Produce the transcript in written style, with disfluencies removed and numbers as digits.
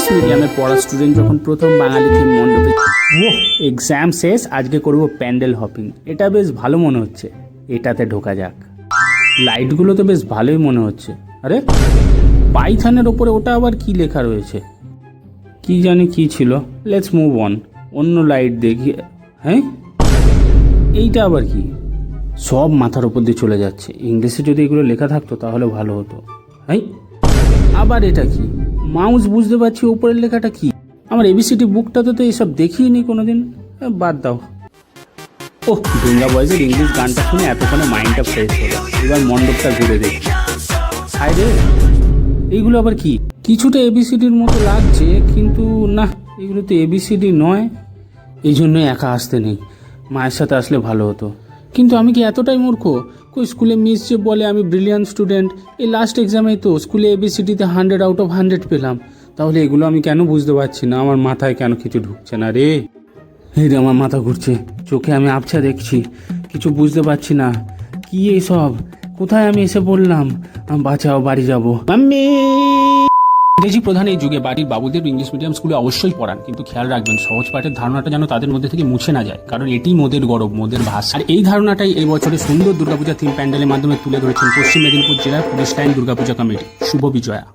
English মিডিয়ামে পড়া student যখন প্রথম বাঙালি থিম মণ্ডপে এক্সাম শেষ, আজকে করব প্যান্ডেল হপিং। এটা বেশ ভালো মনে হচ্ছে, এটাতে ঢোকা যাক। লাইটগুলো তো বেশ ভালোই মনে হচ্ছে। আরে পাইথনের ওপরে ওটা আবার কি লেখা রয়েছে, কি জানি কি ছিল। লেটস মুভ অন, অন্য লাইট দেখি। হ্যাঁ, এইটা আবার কি? সব মাথার উপর দিয়ে চলে যাচ্ছে। ইংলিশে যদি এগুলো লেখা থাকতো তাহলে ভালো হতো। হ্যাঁ, আবার এটা কি? মাউস বুঝতে পারছি, উপরের লেখাটা কি? আমার এবিসিডি বুকটাতে তো এইসব দেখিনি কোনোদিন। বাদ দাও। ওহ, ডেঙ্গা বয়েজের ইংলিশ গানটা শুনে এতক্ষণে মাইন্ডটা ফ্রেশ হলো। এবার মণ্ডপটা ঘুরে দেখি। হায় রে, এইগুলো আবার কি? কিছুটা এবিসিডির মতো লাগছে, কিন্তু না, এগুলো তো এবিসিডি নয়। এই জন্য একা আসতে নেই, মায়ের সাথে আসলে ভালো হতো। কিন্তু আমি কি এতটাই মূর্খ? কই স্কুলে মিস যে বলে আমি ব্রিলিয়ান্ট স্টুডেন্ট, এই লাস্ট এক্সামেই তো স্কুলে এবিসিডিতে 100/100 পেলাম। তাহলে এগুলো আমি কেন বুঝতে পারছি না? আমার মাথায় কেন কিছু ঢুকছে না রে? এই রে, আমার মাথা ঘুরছে, চোখে আমি আবছা দেখছি, কিছু বুঝতে পারছি না। কি এইসব? কোথায় আমি এসে পড়লাম? বাঁচাও, বাড়ি যাবো। মাম্মি। ইংরেজি প্রধান এই যুগে বাড়ির বাবুদের ইংলিশ মিডিয়াম স্কুলে অবশ্যই পড়ান, কিন্তু খেয়াল রাখবেন সহজ পাঠের ধারণাটা যেন তাদের মধ্যে থেকে মুছে না যায়, কারণ এটি মোদের গৌরব, মোদের ভাষা। আর এই ধারণাটাই এই বছরের সুন্দর দুর্গাপূজা থিম প্যান্ডেলের মাধ্যমে তুলে ধরেছেন পশ্চিম মেদিনীপুর জেলার পুলিশ লাইন দুর্গাপূজা কমিটি। শুভ বিজয়া।